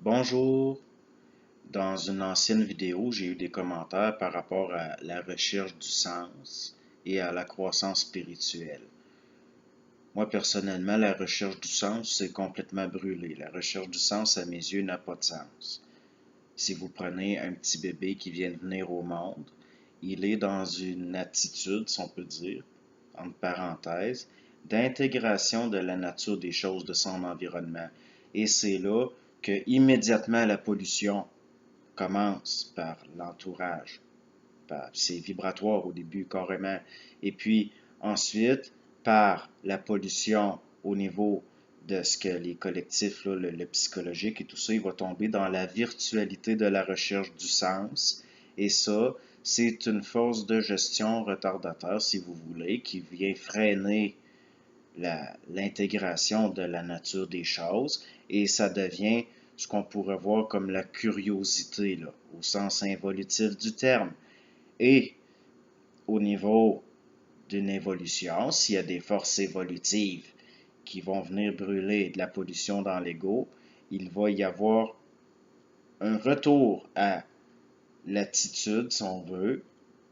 Bonjour. Dans une ancienne vidéo, j'ai eu des commentaires par rapport à la recherche du sens et à la croissance spirituelle. Moi, personnellement, la recherche du sens, c'est complètement brûlé. La recherche du sens, à mes yeux, n'a pas de sens. Si vous prenez un petit bébé qui vient de venir au monde, il est dans une attitude, si on peut dire, entre parenthèses, d'intégration de la nature des choses de son environnement. Et c'est là que immédiatement la pollution commence par l'entourage. C'est vibratoire au début carrément. Et puis ensuite, par la pollution au niveau de ce que les collectifs, là, le psychologique et tout ça, il va tomber dans la virtualité de la recherche du sens. Et ça, c'est une force de gestion retardateur, si vous voulez, qui vient freiner l'intégration de la nature des choses et ça devient ce qu'on pourrait voir comme la curiosité, là, au sens involutif du terme. Et au niveau d'une évolution, s'il y a des forces évolutives qui vont venir brûler de la pollution dans l'ego, il va y avoir un retour à l'attitude, si on veut,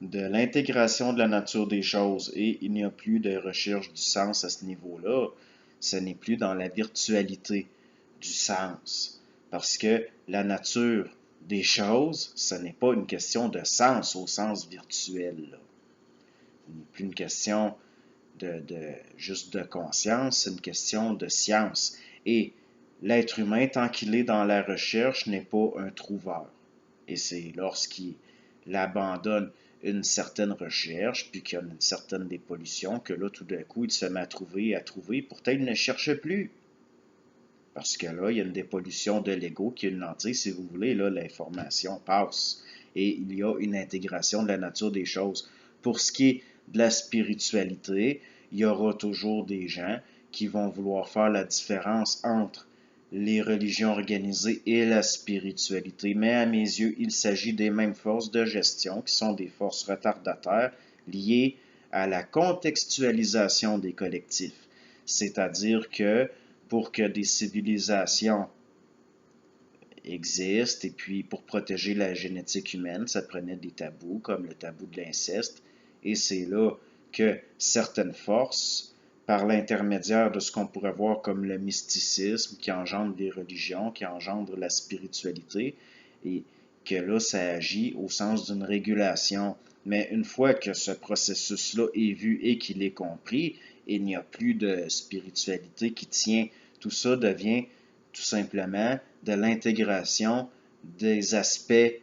de l'intégration de la nature des choses et il n'y a plus de recherche du sens à ce niveau-là. Ce n'est plus dans la virtualité du sens. Parce que la nature des choses, ce n'est pas une question de sens au sens virtuel. Là. Ce n'est plus une question juste de conscience, c'est une question de science. Et l'être humain, tant qu'il est dans la recherche, n'est pas un trouveur. Et c'est lorsqu'il abandonne une certaine recherche, puis qu'il y a une certaine dépollution, que là, tout d'un coup, il se met à trouver, pourtant il ne cherche plus. Parce que là, il y a une dépollution de l'ego qui est une lentille, si vous voulez, là, l'information passe. Et il y a une intégration de la nature des choses. Pour ce qui est de la spiritualité, il y aura toujours des gens qui vont vouloir faire la différence entre les religions organisées et la spiritualité. Mais à mes yeux, il s'agit des mêmes forces de gestion qui sont des forces retardataires liées à la contextualisation des collectifs. C'est-à-dire que pour que des civilisations existent et puis pour protéger la génétique humaine, ça prenait des tabous comme le tabou de l'inceste. Et c'est là que certaines forces, par l'intermédiaire de ce qu'on pourrait voir comme le mysticisme qui engendre les religions, qui engendre la spiritualité, et que là, ça agit au sens d'une régulation. Mais une fois que ce processus-là est vu et qu'il est compris, il n'y a plus de spiritualité qui tient. Tout ça devient tout simplement de l'intégration des aspects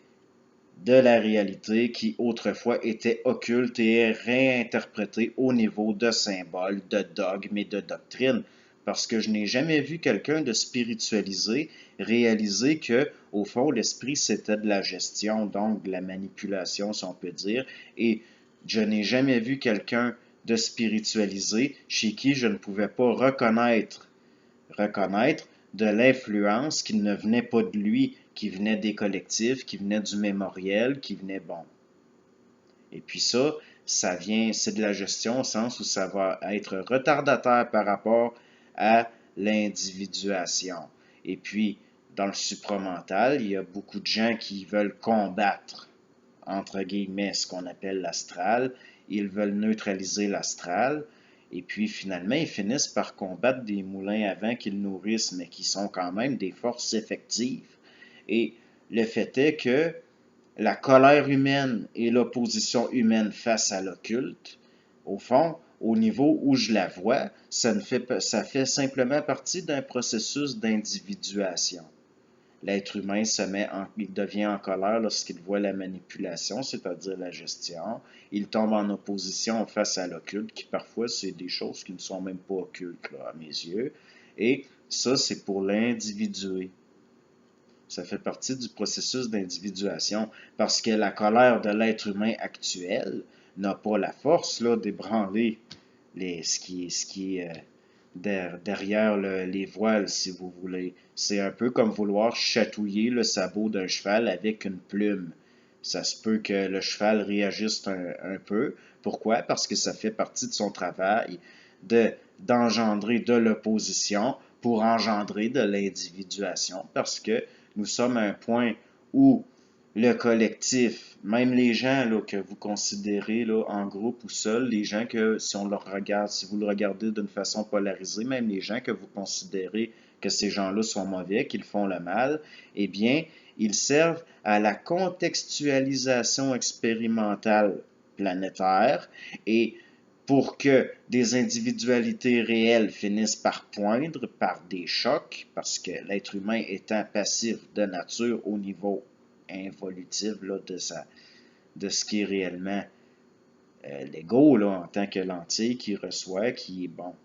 de la réalité qui autrefois étaient occultes et réinterprétés au niveau de symboles, de dogmes et de doctrines. Parce que je n'ai jamais vu quelqu'un de spiritualisé réaliser que, au fond, l'esprit, c'était de la gestion, donc de la manipulation, si on peut dire. Et je n'ai jamais vu quelqu'un de spiritualisé chez qui je ne pouvais pas reconnaître de l'influence qui ne venait pas de lui, qui venait des collectifs, qui venait du mémoriel, qui venait, bon. Et puis ça vient, c'est de la gestion au sens où ça va être retardataire par rapport à l'individuation. Et puis, dans le supramental, il y a beaucoup de gens qui veulent combattre, entre guillemets, ce qu'on appelle l'astral. Ils veulent neutraliser l'astral. Et puis finalement, ils finissent par combattre des moulins à vent qu'ils nourrissent, mais qui sont quand même des forces effectives. Et le fait est que la colère humaine et l'opposition humaine face à l'occulte, au fond, au niveau où je la vois, ça fait simplement partie d'un processus d'individuation. L'être humain il devient en colère lorsqu'il voit la manipulation, c'est-à-dire la gestion. Il tombe en opposition face à l'occulte, qui parfois c'est des choses qui ne sont même pas occultes là, à mes yeux. Et ça, c'est pour l'individuer. Ça fait partie du processus d'individuation parce que la colère de l'être humain actuel n'a pas la force là, d'ébranler ce qui est derrière les voiles, si vous voulez. C'est un peu comme vouloir chatouiller le sabot d'un cheval avec une plume. Ça se peut que le cheval réagisse un peu. Pourquoi? Parce que ça fait partie de son travail d'engendrer de l'opposition pour engendrer de l'individuation parce que nous sommes à un point où le collectif, même les gens là, que vous considérez là, en groupe ou seuls, les gens que si on leur regarde, si vous le regardez d'une façon polarisée, même les gens que vous considérez que ces gens-là sont mauvais, qu'ils font le mal, eh bien, ils servent à la contextualisation expérimentale planétaire et pour que des individualités réelles finissent par poindre par des chocs, parce que l'être humain étant passif de nature au niveau involutif là, de ce qui est réellement l'ego en tant que lentille qui reçoit, qui est bon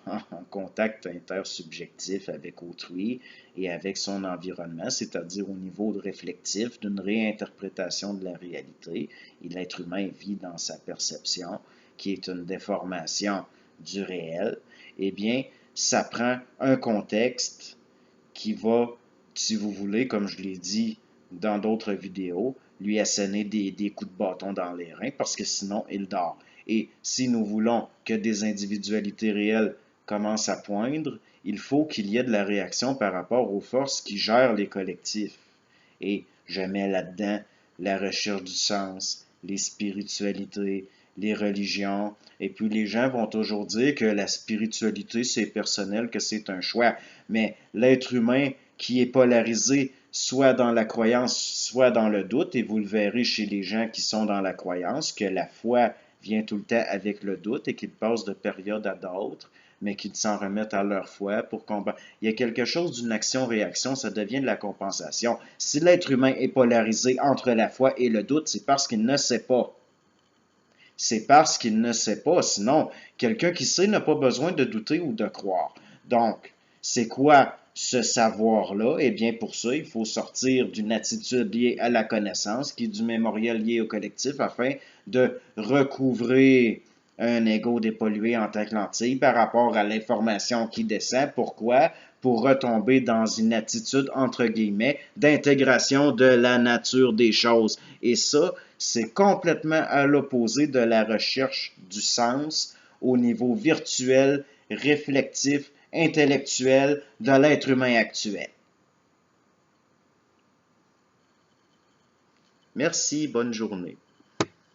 en contact intersubjectif avec autrui et avec son environnement, c'est-à-dire au niveau de réflectif d'une réinterprétation de la réalité. Et l'être humain vit dans sa perception, qui est une déformation du réel. Eh bien, ça prend un contexte qui va, si vous voulez, comme je l'ai dit dans d'autres vidéos, lui asséner des coups de bâton dans les reins parce que sinon, il dort. Et si nous voulons que des individualités réelles commencent à poindre, il faut qu'il y ait de la réaction par rapport aux forces qui gèrent les collectifs. Et je mets là-dedans la recherche du sens, les spiritualités, les religions. Et puis les gens vont toujours dire que la spiritualité, c'est personnel, que c'est un choix. Mais l'être humain qui est polarisé, soit dans la croyance, soit dans le doute, et vous le verrez chez les gens qui sont dans la croyance, que la foi vient tout le temps avec le doute et qu'ils passent de période à d'autres, mais qu'ils s'en remettent à leur foi pour combattre. Il y a quelque chose d'une action-réaction, ça devient de la compensation. Si l'être humain est polarisé entre la foi et le doute, c'est parce qu'il ne sait pas. C'est parce qu'il ne sait pas. Sinon, quelqu'un qui sait n'a pas besoin de douter ou de croire. Donc, c'est quoi ce savoir-là? Eh bien, pour ça, il faut sortir d'une attitude liée à la connaissance, qui est du mémorial lié au collectif, afin de recouvrer un ego dépollué en tant que lentille par rapport à l'information qui descend. Pourquoi? Pour retomber dans une attitude, entre guillemets, d'intégration de la nature des choses. Et ça, c'est complètement à l'opposé de la recherche du sens au niveau virtuel, réflectif, intellectuel de l'être humain actuel. Merci, bonne journée.